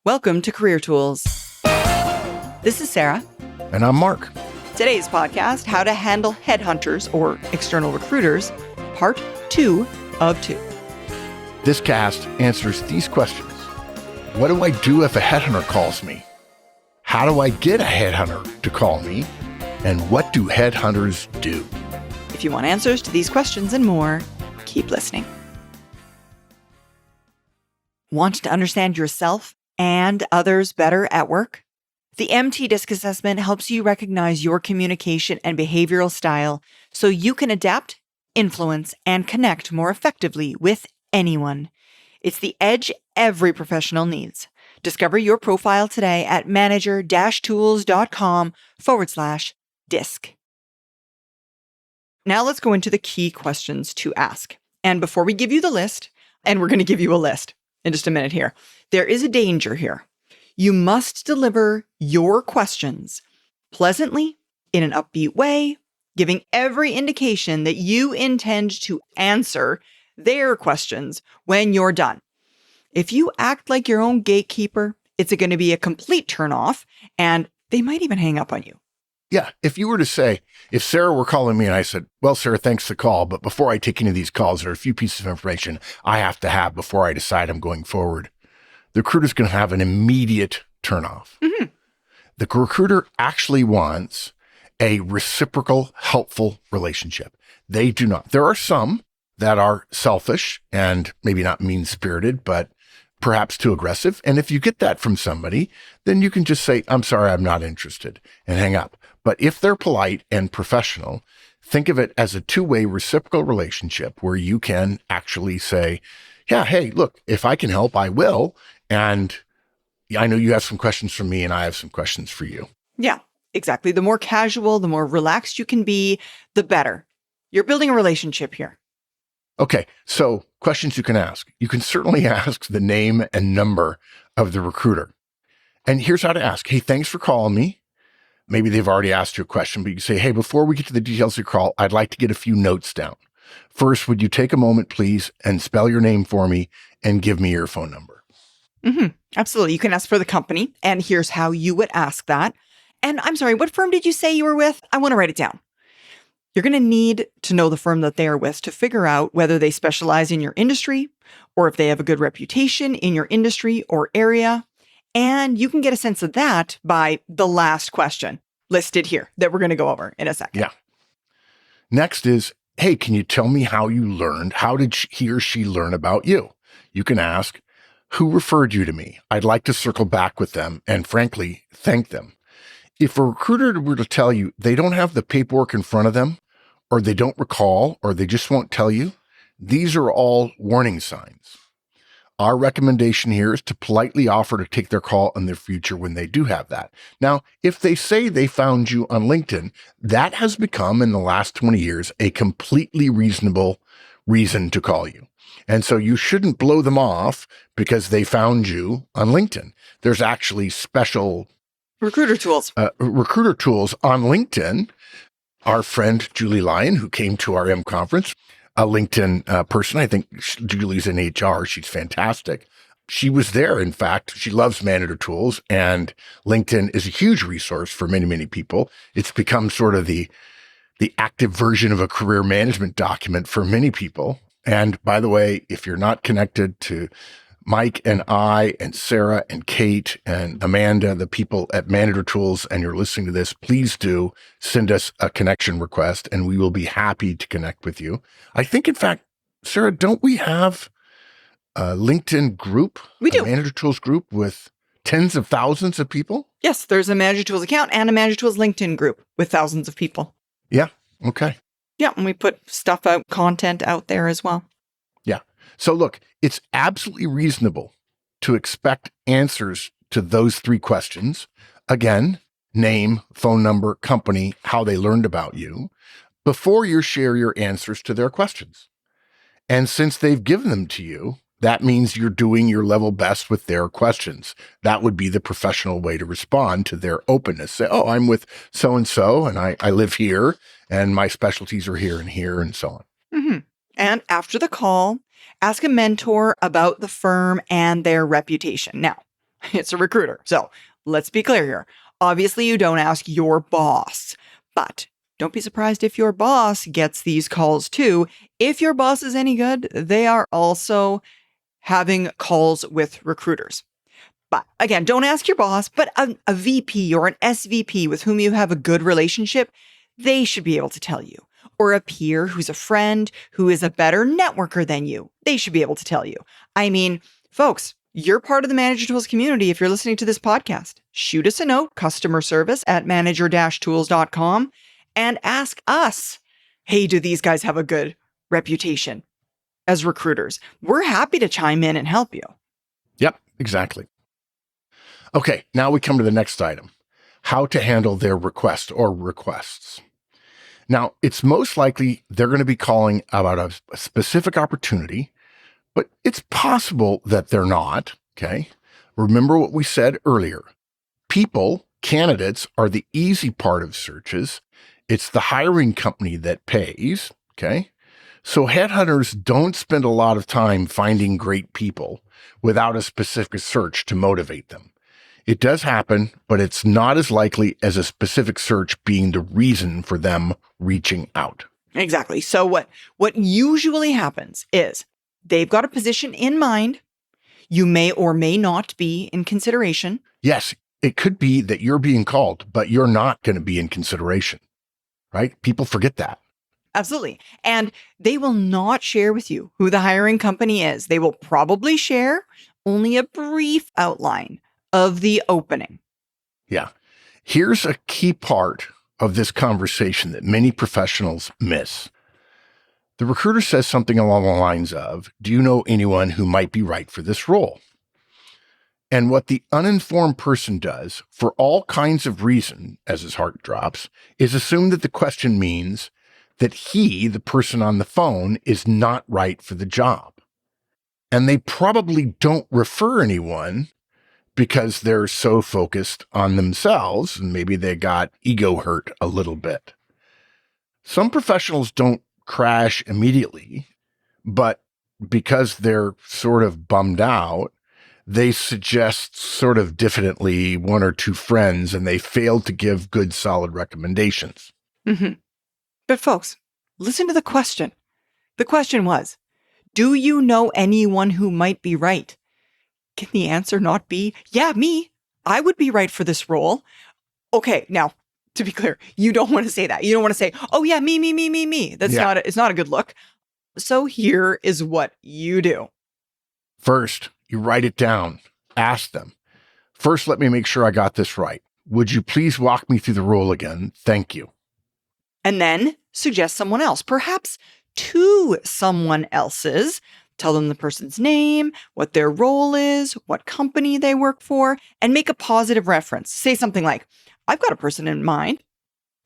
Welcome to Career Tools. This is Sarah. And I'm Mark. Today's podcast, How to Handle Headhunters or External Recruiters, Part 2 of 2. This cast answers these questions. What do I do if a headhunter calls me? How do I get a headhunter to call me? And what do headhunters do? If you want answers to these questions and more, keep listening. Want to understand yourself and others better at work? The MT DISC assessment helps you recognize your communication and behavioral style so you can adapt, influence, and connect more effectively with anyone. It's the edge every professional needs. Discover your profile today at manager-tools.com/DISC. Now let's go into the key questions to ask. And before we give you the list, and we're going to give you a list in just a minute here, there is a danger here. You must deliver your questions pleasantly, in an upbeat way, giving every indication that you intend to answer their questions when you're done. If you act like your own gatekeeper, it's going to be a complete turnoff, and they might even hang up on you. Yeah, if you were to say, if Sarah were calling me and I said, well, Sarah, thanks for the call, but before I take any of these calls, there are a few pieces of information I have to have before I decide I'm going forward. The recruiter's going to have an immediate turnoff. Mm-hmm. The recruiter actually wants a reciprocal, helpful relationship. They do not. There are some that are selfish and maybe not mean-spirited, but perhaps too aggressive. And if you get that from somebody, then you can just say, I'm sorry, I'm not interested, and hang up. But if they're polite and professional, think of it as a two-way reciprocal relationship where you can actually say, yeah, hey, look, if I can help, I will. And I know you have some questions for me and I have some questions for you. Yeah, exactly. The more casual, the more relaxed you can be, the better. You're building a relationship here. Okay, so questions you can ask. You can certainly ask the name and number of the recruiter. And here's how to ask. Hey, thanks for calling me. Maybe they've already asked you a question, but you can say, hey, before we get to the details of your call, I'd like to get a few notes down. First, would you take a moment, please, and spell your name for me and give me your phone number? Mm-hmm. Absolutely. You can ask for the company, and here's how you would ask that. And I'm sorry, what firm did you say you were with? I want to write it down. You're going to need to know the firm that they are with to figure out whether they specialize in your industry or if they have a good reputation in your industry or area. And you can get a sense of that by the last question listed here that we're going to go over in a second. Yeah. Next is, hey, can you tell me how you learned? How did he or she learn about you? You can ask, who referred you to me? I'd like to circle back with them and frankly, thank them. If a recruiter were to tell you they don't have the paperwork in front of them, or they don't recall, or they just won't tell you, these are all warning signs. Our recommendation here is to politely offer to take their call in the future when they do have that. Now, if they say they found you on LinkedIn, that has become in the last 20 years a completely reasonable reason to call you. And so you shouldn't blow them off because they found you on LinkedIn. There's actually special recruiter tools on LinkedIn. Our friend Julie Lyon, who came to our M conference, a LinkedIn person. I think Julie's in HR. She's fantastic. She was there. In fact, she loves Manager Tools, and LinkedIn is a huge resource for many, many people. It's become sort of the active version of a career management document for many people. And by the way, if you're not connected to Mike and I and Sarah and Kate and Amanda, the people at Manager Tools, and you're listening to this, please do send us a connection request and we will be happy to connect with you. I think, in fact, Sarah, don't we have a LinkedIn group? We do. A Manager Tools group with tens of thousands of people? Yes, there's a Manager Tools account and a Manager Tools LinkedIn group with thousands of people. Yeah. Okay. Yeah, and we put stuff out, content out there as well. Yeah. So look, it's absolutely reasonable to expect answers to those three questions. Again, name, phone number, company, how they learned about you, before you share your answers to their questions. And since they've given them to you, that means you're doing your level best with their questions. That would be the professional way to respond to their openness. Say, oh, I'm with so-and-so, and I live here, and my specialties are here, and so on. Mm-hmm. And after the call, ask a mentor about the firm and their reputation. Now, It's a recruiter. So let's be clear here. Obviously, you don't ask your boss, but don't be surprised if your boss gets these calls too. If your boss is any good, they are also having calls with recruiters. But again, don't ask your boss, but a VP or an SVP with whom you have a good relationship, they should be able to tell you. Or a peer who's a friend who is a better networker than you, they should be able to tell you. I mean, folks, you're part of the Manager Tools community if you're listening to this podcast. Shoot us a note, customer service at manager-tools.com, and ask us, hey, do these guys have a good reputation as recruiters? We're happy to chime in and help you. Yep, exactly. Okay, now we come to the next item, how to handle their request or requests. Now, it's most likely they're going to be calling about a specific opportunity, but it's possible that they're not, okay? Remember what we said earlier. People, candidates, are the easy part of searches. It's the hiring company that pays, okay? So headhunters don't spend a lot of time finding great people without a specific search to motivate them. It does happen, but it's not as likely as a specific search being the reason for them reaching out. Exactly. So what usually happens is they've got a position in mind. You may or may not be in consideration. Yes, it could be that you're being called, but you're not going to be in consideration, right? People forget that. Absolutely. And they will not share with you who the hiring company is. They will probably share only a brief outline of the opening. Yeah. Here's a key part of this conversation that many professionals miss. The recruiter says something along the lines of, do you know anyone who might be right for this role? And what the uninformed person does, for all kinds of reason, as his heart drops, is assume that the question means that he, the person on the phone, is not right for the job. And they probably don't refer anyone because they're so focused on themselves, and maybe they got ego hurt a little bit. Some professionals don't crash immediately, but because they're sort of bummed out, they suggest sort of diffidently one or two friends, and they fail to give good, solid recommendations. Mm-hmm. But folks, listen to the question. The question was, do you know anyone who might be right? Can the answer not be, yeah, me, I would be right for this role? Okay, now, to be clear, you don't want to say that. You don't want to say, oh yeah, me. It's not a good look. So here is what you do. First, you write it down. Ask them. First, let me make sure I got this right. Would you please walk me through the role again? Thank you. And then suggest someone else, perhaps two someone else's. Tell them the person's name, what their role is, what company they work for, and make a positive reference. Say something like, I've got a person in mind.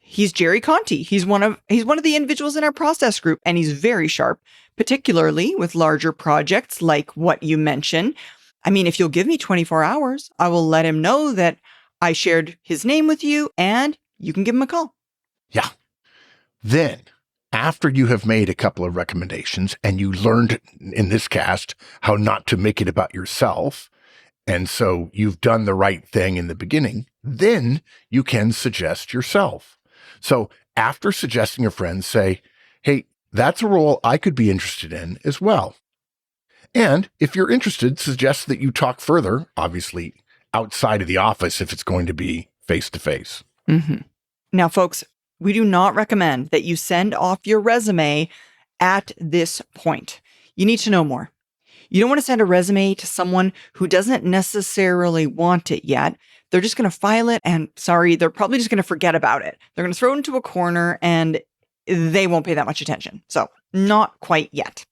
He's Jerry Conti. He's one of the individuals in our process group, and he's very sharp, particularly with larger projects like what you mentioned. I mean, if you'll give me 24 hours, I will let him know that I shared his name with you, and you can give him a call. Yeah. Then, after you have made a couple of recommendations and you learned in this cast how not to make it about yourself, and so you've done the right thing in the beginning, then you can suggest yourself. So after suggesting a friend, say, hey, that's a role I could be interested in as well. And if you're interested, suggest that you talk further, obviously outside of the office if it's going to be face-to-face. Mm-hmm. Now, folks, we do not recommend that you send off your resume at this point. You need to know more. You don't want to send a resume to someone who doesn't necessarily want it yet. They're just going to file it and they're probably just going to forget about it. They're going to throw it into a corner and they won't pay that much attention. So not quite yet.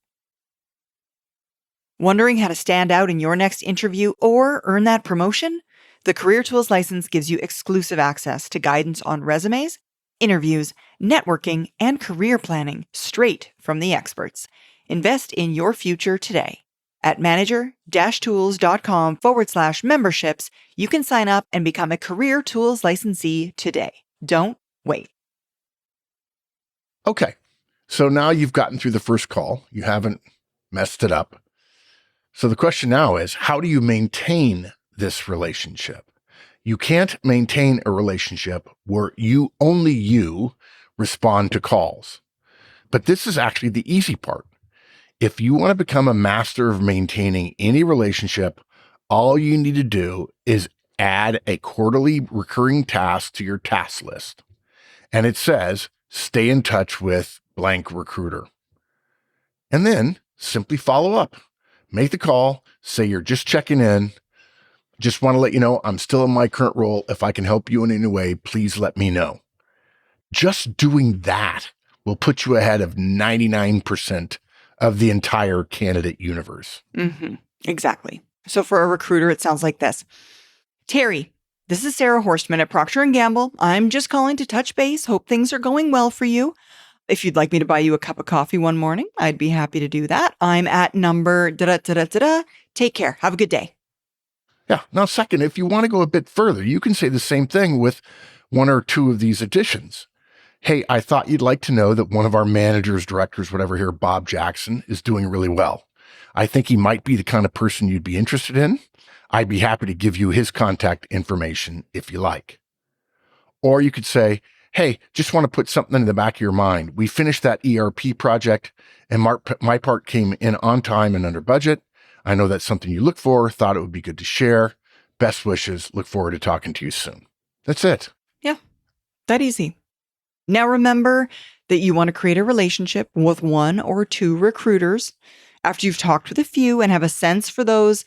Wondering how to stand out in your next interview or earn that promotion? The Career Tools license gives you exclusive access to guidance on resumes, interviews, networking, and career planning straight from the experts. Invest in your future today. At manager-tools.com/memberships, you can sign up and become a Career Tools licensee today. Don't wait. Okay. So now you've gotten through the first call. You haven't messed it up. So the question now is, how do you maintain this relationship. You can't maintain a relationship where only you respond to calls. But this is actually the easy part. If you want to become a master of maintaining any relationship, all you need to do is add a quarterly recurring task to your task list. And it says, stay in touch with blank recruiter. And then simply follow up. Make the call, say you're just checking in. Just want to let you know I'm still in my current role. If I can help you in any way, please let me know. Just doing that will put you ahead of 99% of the entire candidate universe. Mm-hmm. Exactly. So for a recruiter, it sounds like this. Terry, this is Sarah Horstman at Procter & Gamble. I'm just calling to touch base. Hope things are going well for you. If you'd like me to buy you a cup of coffee one morning, I'd be happy to do that. I'm at number da-da-da-da-da. Take care. Have a good day. Yeah. Now, second, if you want to go a bit further, you can say the same thing with one or two of these additions. Hey, I thought you'd like to know that one of our managers, directors, whatever here, Bob Jackson, is doing really well. I think he might be the kind of person you'd be interested in. I'd be happy to give you his contact information if you like. Or you could say, hey, just want to put something in the back of your mind. We finished that ERP project and my part came in on time and under budget. I know that's something you look for, thought it would be good to share. Best wishes. Look forward to talking to you soon. That's it. Yeah, that easy. Now remember that you want to create a relationship with one or two recruiters. After you've talked with a few and have a sense for those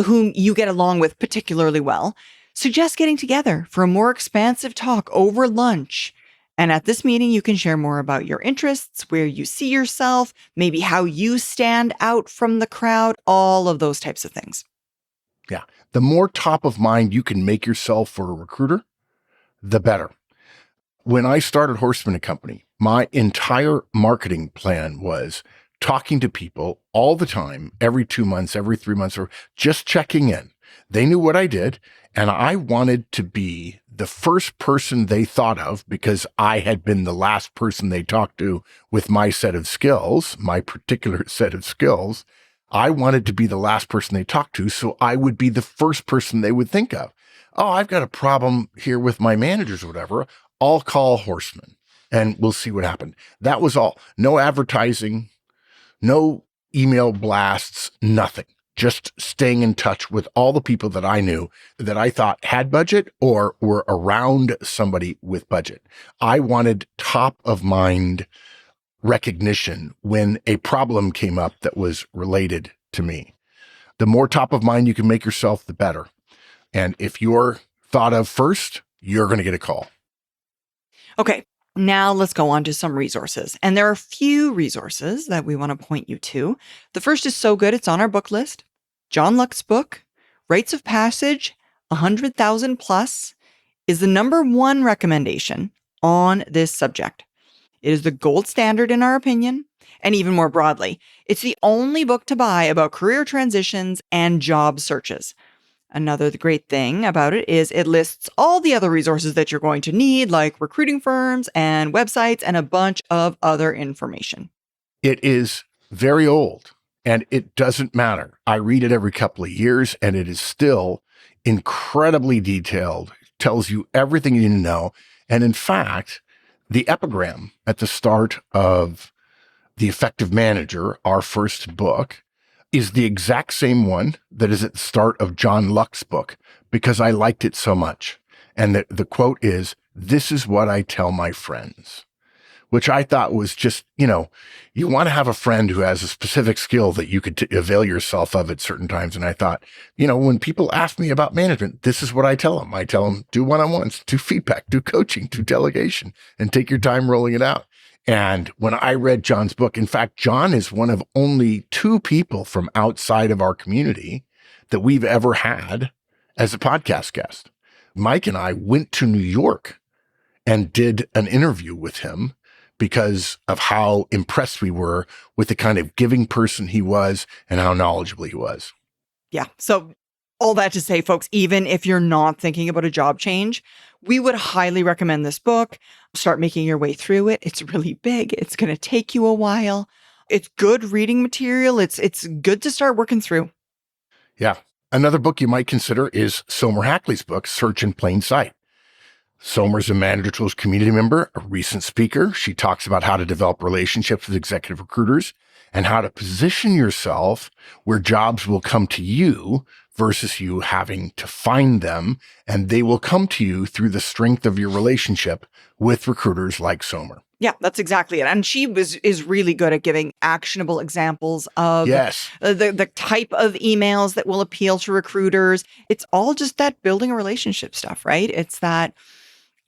whom you get along with particularly well, suggest getting together for a more expansive talk over lunch. And at this meeting, you can share more about your interests, where you see yourself, maybe how you stand out from the crowd, all of those types of things. Yeah. The more top of mind you can make yourself for a recruiter, the better. When I started Horstman & Company, my entire marketing plan was talking to people all the time, every 2 months, every 3 months, or just checking in. They knew what I did, and I wanted to be the first person they thought of because I had been the last person they talked to with my set of skills, my particular set of skills. I wanted to be the last person they talked to, so I would be the first person they would think of. Oh, I've got a problem here with my managers or whatever. I'll call Horstman and we'll see what happened. That was all. No advertising, no email blasts, nothing. Just staying in touch with all the people that I knew that I thought had budget or were around somebody with budget. I wanted top of mind recognition when a problem came up that was related to me. The more top of mind you can make yourself, the better. And if you're thought of first, you're going to get a call. Okay, now let's go on to some resources. And there are a few resources that we want to point you to. The first is so good, it's on our book list. John Luck's book, Rites of Passage, 100,000 Plus, is the number one recommendation on this subject. It is the gold standard in our opinion, and even more broadly, it's the only book to buy about career transitions and job searches. Another great thing about it is it lists all the other resources that you're going to need, like recruiting firms and websites and a bunch of other information. It is very old and it doesn't matter. I read it every couple of years and it is still incredibly detailed, tells you everything you need to know. And in fact, the epigram at the start of The Effective Manager, our first book, is the exact same one that is at the start of John Luck's book because I liked it so much. And the quote is, "This is what I tell my friends," which I thought was just, you want to have a friend who has a specific skill that you could avail yourself of at certain times. And I thought, when people ask me about management, this is what I tell them. I tell them, do one-on-ones, do feedback, do coaching, do delegation, and take your time rolling it out. And when I read John's book, in fact, John is one of only 2 people from outside of our community that we've ever had as a podcast guest. Mike and I went to New York and did an interview with him because of how impressed we were with the kind of giving person he was and how knowledgeable he was. Yeah. So all that to say, folks, even if you're not thinking about a job change, we would highly recommend this book. Start making your way through it. It's really big. It's going to take you a while. It's good reading material. It's good to start working through. Yeah. Another book you might consider is Somer Hackley's book, Search in Plain Sight. Somer's a Manager Tools community member, a recent speaker. She talks about how to develop relationships with executive recruiters and how to position yourself where jobs will come to you versus you having to find them, and they will come to you through the strength of your relationship with recruiters like Somer. Yeah, that's exactly it. And she is really good at giving actionable examples of the type of emails that will appeal to recruiters. It's all just that building a relationship stuff, right? It's that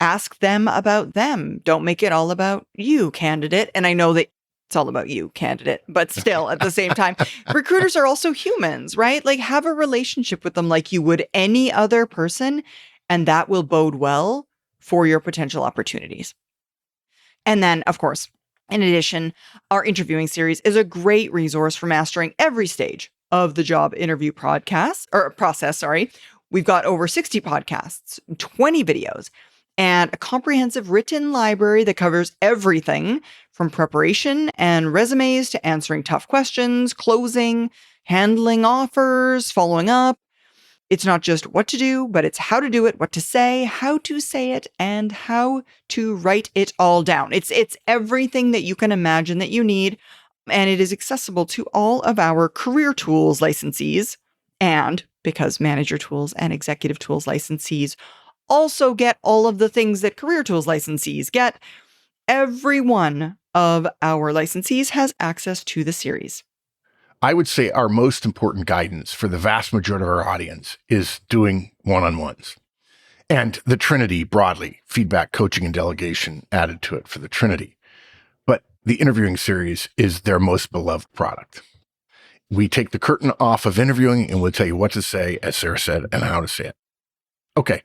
ask them about them. Don't make it all about you, candidate. And I know that it's all about you, candidate, but still at the same time, recruiters are also humans, right? Like have a relationship with them like you would any other person, and that will bode well for your potential opportunities. And then, of course, in addition, our interviewing series is a great resource for mastering every stage of the job interview process. We've got over 60 podcasts, 20 videos, and a comprehensive written library that covers everything from preparation and resumes to answering tough questions, closing, handling offers, following up. It's not just what to do, but it's how to do it, what to say, how to say it, and how to write it all down. It's everything that you can imagine that you need, and it is accessible to all of our Career Tools licensees. And because Manager Tools and Executive Tools licensees also get all of the things that Career Tools licensees get, every one of our licensees has access to the series. I would say our most important guidance for the vast majority of our audience is doing one-on-ones. And the Trinity broadly, feedback, coaching, and delegation added to it for the Trinity. But the interviewing series is their most beloved product. We take the curtain off of interviewing and we'll tell you what to say, as Sarah said, and how to say it. Okay,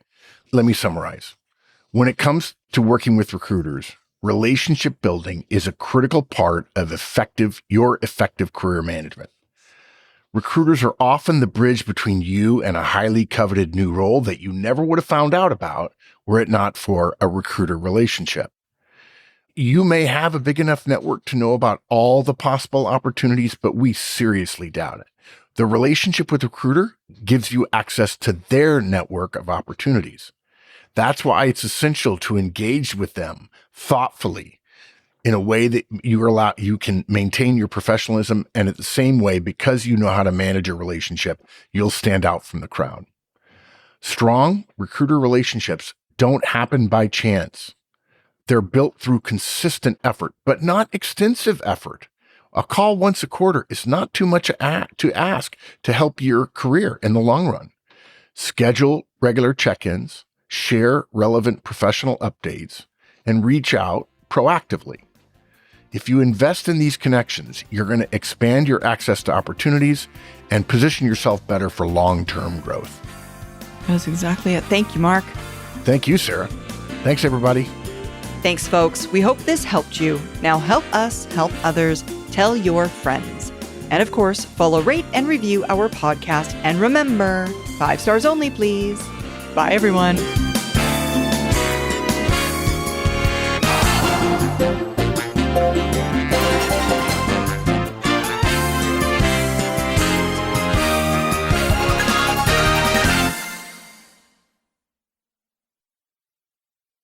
let me summarize. When it comes to working with recruiters, relationship building is a critical part of your effective career management. Recruiters are often the bridge between you and a highly coveted new role that you never would have found out about were it not for a recruiter relationship. You may have a big enough network to know about all the possible opportunities, but we seriously doubt it. The relationship with the recruiter gives you access to their network of opportunities. That's why it's essential to engage with them thoughtfully in a way that you can maintain your professionalism, and at the same way, because you know how to manage a relationship, you'll stand out from the crowd. Strong recruiter relationships don't happen by chance. They're built through consistent effort, but not extensive effort. A call once a quarter is not too much to ask to help your career in the long run. Schedule regular check-ins, share relevant professional updates, and reach out proactively. If you invest in these connections, you're going to expand your access to opportunities and position yourself better for long-term growth. That's exactly it. Thank you, Mark. Thank you, Sarah. Thanks, everybody. Thanks, folks. We hope this helped you. Now help us help others. Tell your friends. And of course, follow, rate, and review our podcast. And remember, 5 stars only, please. Bye, everyone.